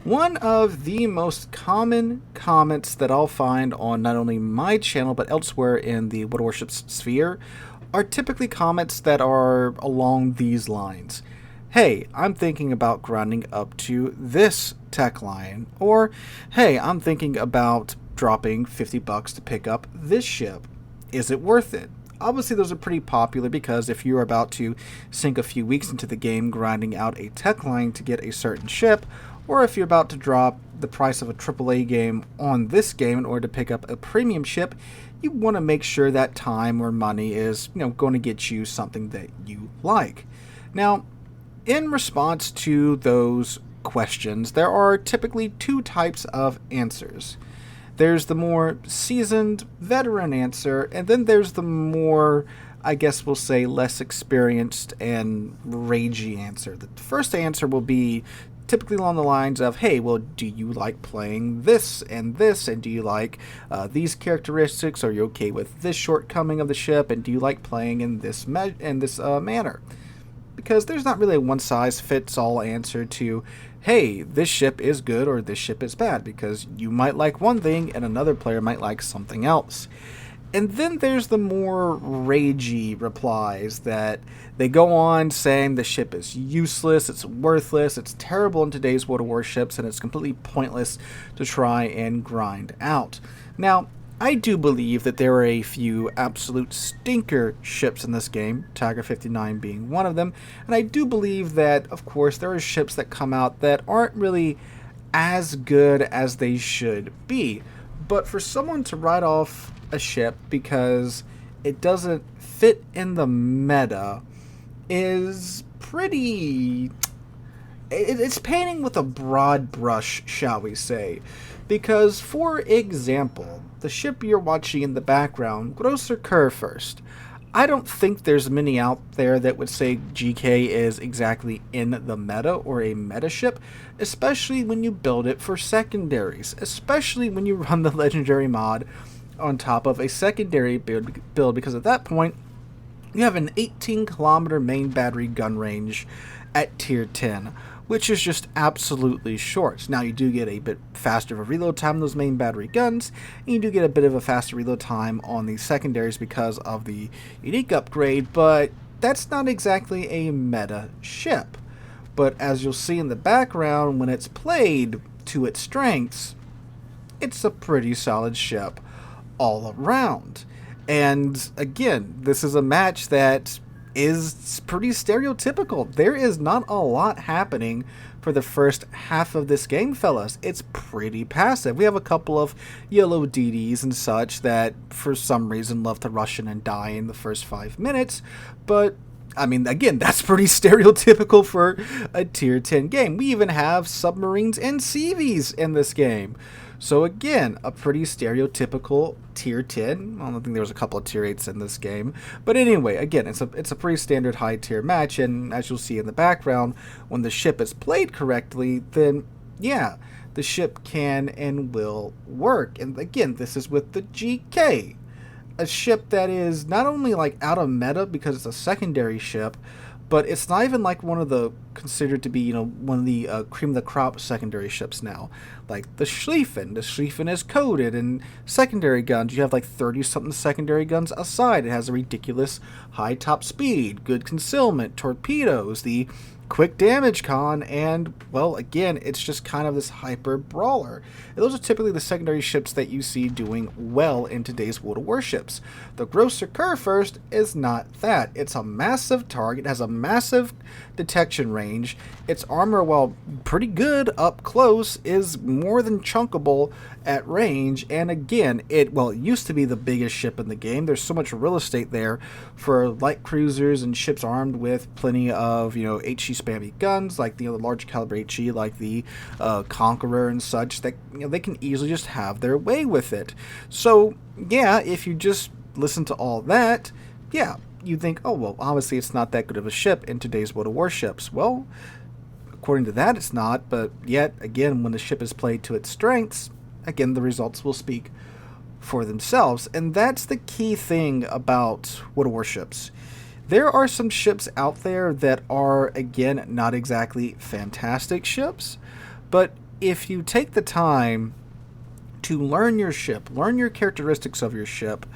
One of the most common comments that I'll find on not only my channel but elsewhere in the Warships sphere are typically comments that are along these lines. Hey, I'm thinking about grinding up to this tech line. Or, hey, I'm thinking about dropping 50 bucks to pick up this ship. Is it worth it? Obviously, those are pretty popular because if you're about to sink a few weeks into the game grinding out a tech line to get a certain ship, or if you're about to drop the price of a AAA game on this game in order to pick up a premium ship, you want to make sure that time or money is, going to get you something that you like. Now, in response to those questions, there are typically two types of answers. There's the more seasoned veteran answer, and then there's the more, I guess we'll say, less experienced and ragey answer. The first answer will be typically along the lines of, hey, well, do you like playing this, and do you like these characteristics? Are you okay with this shortcoming of the ship, and do you like playing in this manner? Because there's not really a one-size-fits-all answer to, hey, this ship is good or this ship is bad, because you might like one thing and another player might like something else. And then there's the more ragey replies that they go on saying the ship is useless, it's worthless, it's terrible in today's World of Warships, and it's completely pointless to try and grind out. Now, I do believe that there are a few absolute stinker ships in this game, Tiger 59 being one of them, and I do believe that, of course, there are ships that come out that aren't really as good as they should be. But for someone to write off a ship because it doesn't fit in the meta is pretty... It's painting with a broad brush, shall we say. Because, for example, the ship you're watching in the background, Grosser Kurfürst, I don't think there's many out there that would say GK is exactly in the meta or a meta ship, especially when you build it for secondaries, especially when you run the legendary mod on top of a secondary build, because at that point, you have an 18-kilometer main battery gun range at tier 10, which is just absolutely short. Now, you do get a bit faster of a reload time on those main battery guns, and you do get a bit of a faster reload time on the secondaries because of the unique upgrade, but that's not exactly a meta ship. But as you'll see in the background, when it's played to its strengths, it's a pretty solid ship all around. And again, this is a match that is pretty stereotypical. There is not a lot happening for the first half of this game, fellas. It's pretty passive. We have a couple of yellow DDs and such that for some reason love to rush in and die in the first 5 minutes, but I mean, again, that's pretty stereotypical for a tier 10 game. We even have submarines and CVs in this game. So again, a pretty stereotypical tier 10. I don't think there was a couple of tier 8s in this game. But anyway, again, it's a pretty standard high tier match, and as you'll see in the background, when the ship is played correctly, then yeah, the ship can and will work. And again, this is with the GK. A ship that is not only like out of meta because it's a secondary ship, but it's not even like one of the considered to be, one of the cream of the crop secondary ships now. Like the Schlieffen. The Schlieffen is coded, and secondary guns, you have like 30-something secondary guns aside. It has a ridiculous high top speed, good concealment, torpedoes, the quick damage con, and, well, again, it's just kind of this hyper brawler. And those are typically the secondary ships that you see doing well in today's World of Warships. The Grosser Kurfürst is not that. It's a massive target, has a massive detection range. Its armor, while pretty good up close, is more than chunkable at range, and again, it used to be the biggest ship in the game. There's so much real estate there for light cruisers and ships armed with plenty of, HE spammy guns, like the large caliber HE, like the Conqueror and such, that they can easily just have their way with it. So yeah, if you just listen to all that, yeah, you think, oh well, obviously it's not that good of a ship in today's World of Warships. Well, according to that, it's not, but yet again, when the ship is played to its strengths, again, the results will speak for themselves. And that's the key thing about World of Warships. There are some ships out there that are, again, not exactly fantastic ships, but if you take the time to learn your ship, learn your characteristics of your ship,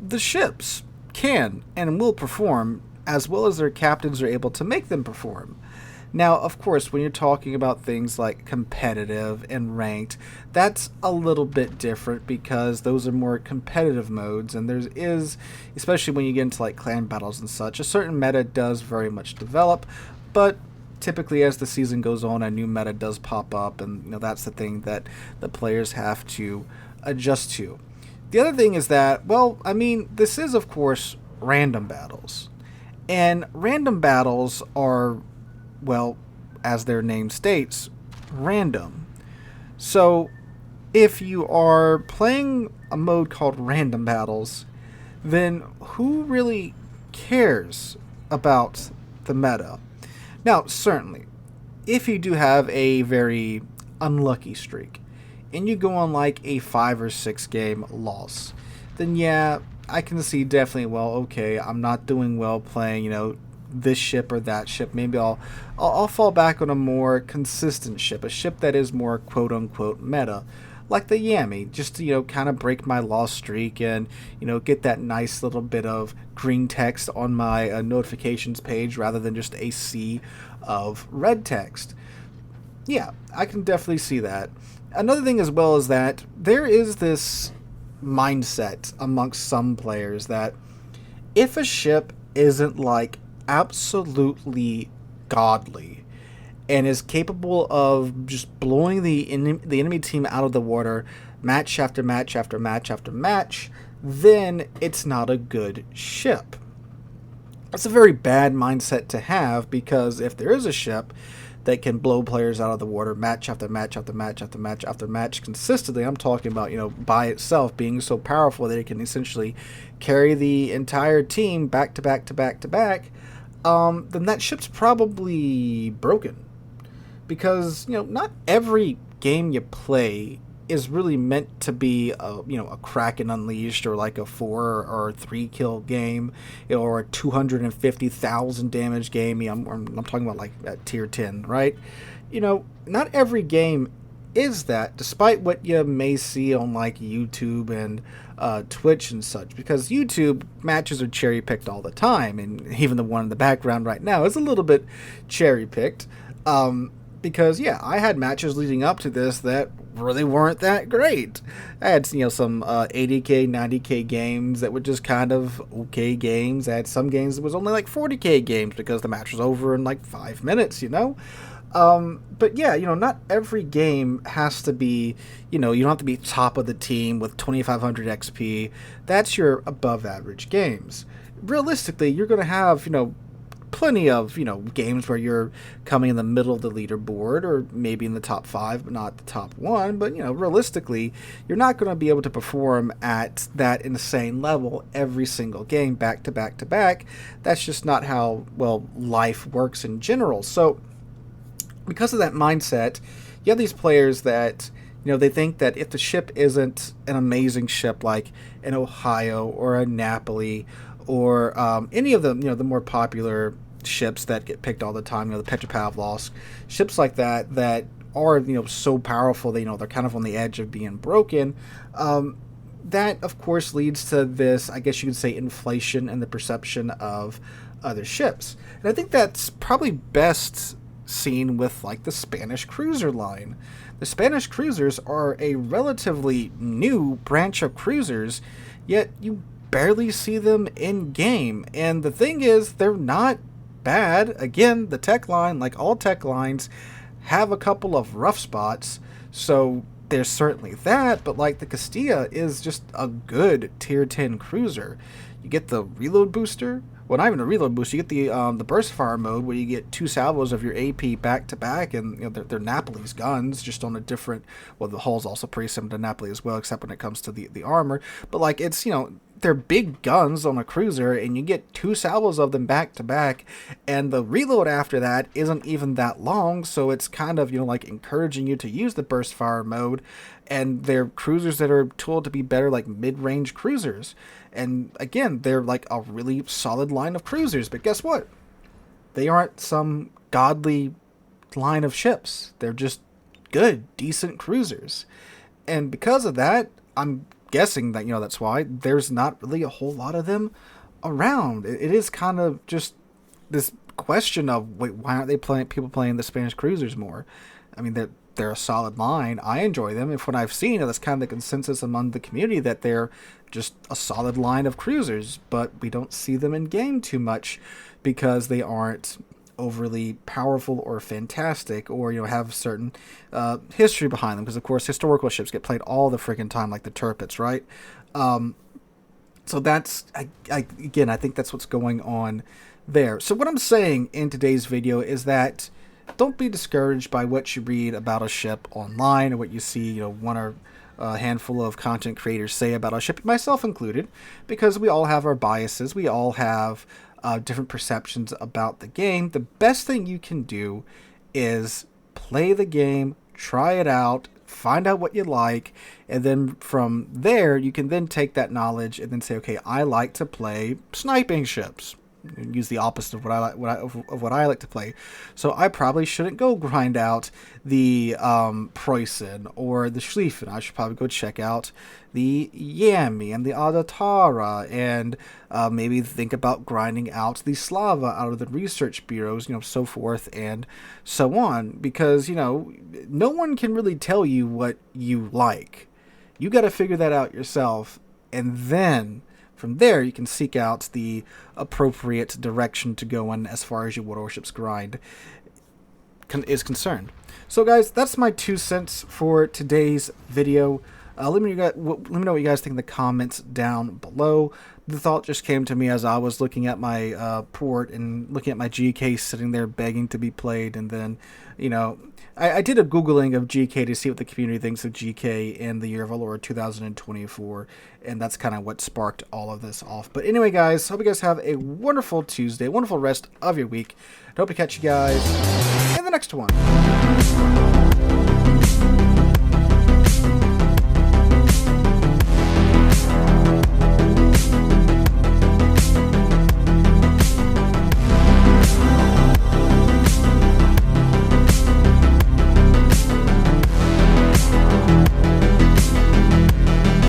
the ships can and will perform as well as their captains are able to make them perform. Now, of course, when you're talking about things like competitive and ranked, that's a little bit different because those are more competitive modes, and there is, especially when you get into like clan battles and such, a certain meta does very much develop, but typically as the season goes on, a new meta does pop up, and that's the thing that the players have to adjust to. The other thing is that, well, I mean, this is, of course, random battles. And random battles are, well, as their name states, random. So, if you are playing a mode called random battles, then who really cares about the meta? Now, certainly, if you do have a very unlucky streak, and you go on like a 5 or 6 game loss, then yeah, I can see definitely, well, okay, I'm not doing well playing, this ship or that ship. Maybe I'll fall back on a more consistent ship, a ship that is more quote unquote meta, like the Yami, just to kind of break my loss streak and get that nice little bit of green text on my notifications page rather than just a sea of red text. Yeah, I can definitely see that. Another thing as well is that there is this mindset amongst some players that if a ship isn't like absolutely godly and is capable of just blowing the enemy team out of the water match after match after match after match, then it's not a good ship. It's a very bad mindset to have, because if there is a ship that can blow players out of the water match after match after match after match after match consistently, I'm talking about, by itself being so powerful that it can essentially carry the entire team back to back to back to back, then that ship's probably broken. Because, not every game you play is really meant to be a Kraken Unleashed, or like a 4 or 3 kill game, or a 250,000 damage game. I'm talking about like at tier 10, right? Not every game is that, despite what you may see on like YouTube and Twitch and such, because YouTube matches are cherry picked all the time, and even the one in the background right now is a little bit cherry picked. Because yeah, I had matches leading up to this that really weren't that great. I had some 80k, 90k games that were just kind of okay games. I had some games that was only like 40k games because the match was over in like 5 minutes. But yeah, not every game has to be, you don't have to be top of the team with 2500 XP. That's your above average games. Realistically, you're going to have, plenty of, games where you're coming in the middle of the leaderboard, or maybe in the top 5, but not the top 1. But, realistically, you're not going to be able to perform at that insane level every single game back to back to back. That's just not how, well, life works in general. So, because of that mindset, you have these players that, they think that if the ship isn't an amazing ship like an Ohio or a Napoli, or any of the the more popular ships that get picked all the time, the Petropavlovsk, ships like that are so powerful that they're kind of on the edge of being broken. That of course leads to this, I guess you could say, inflation in the perception of other ships, and I think that's probably best seen with like the Spanish cruiser line. The Spanish cruisers are a relatively new branch of cruisers, yet you barely see them in game. And the thing is, they're not bad. Again, the tech line, like all tech lines, have a couple of rough spots, so there's certainly that. But like the Castilla is just a good tier 10 cruiser. You get the reload booster. Well, not even a reload booster. You get the burst fire mode, where you get 2 salvos of your AP back to back, and they're Napoli's guns, just on a different. Well, the hull's also pretty similar to Napoli as well, except when it comes to the armor. But like it's they're big guns on a cruiser, and you get 2 salvos of them back to back, and the reload after that isn't even that long, so it's kind of like encouraging you to use the burst fire mode. And they're cruisers that are tooled to be better like mid-range cruisers. And again, they're like a really solid line of cruisers. But guess what? They aren't some godly line of ships. They're just good, decent cruisers. And because of that, I'm guessing that, that's why there's not really a whole lot of them around. It is kind of just this question of, wait, why aren't people playing the Spanish cruisers more? I mean, they're a solid line. I enjoy them. If what I've seen, that's kind of the consensus among the community, that they're just a solid line of cruisers, but we don't see them in game too much because they aren't overly powerful or fantastic, or have certain history behind them, because of course historical ships get played all the freaking time, like the Turpits, right? So that's again, I think that's what's going on there. So what I'm saying in today's video is that don't be discouraged by what you read about a ship online, or what you see one or a handful of content creators say about a ship, myself included, because we all have our biases. We all have different perceptions about the game. The best thing you can do is play the game, try it out, find out what you like, and then from there you can then take that knowledge and then say, okay, I like to play sniping ships. Use the opposite of what I like to play. So I probably shouldn't go grind out the Preußen or the Schlieffen. I should probably go check out the Yami and the Adatara, and maybe think about grinding out the Slava out of the research bureaus, so forth and so on. Because no one can really tell you what you like. You got to figure that out yourself, and then from there, you can seek out the appropriate direction to go in as far as your Warships grind is concerned. So guys, that's my 2 cents for today's video. Let me know what you guys think in the comments down below. The thought just came to me as I was looking at my port and looking at my GK sitting there begging to be played, and then, I did a Googling of GK to see what the community thinks of GK in the year of our Lord 2024, and that's kind of what sparked all of this off. But anyway, guys, hope you guys have a wonderful Tuesday, wonderful rest of your week. I hope to catch you guys in the next one.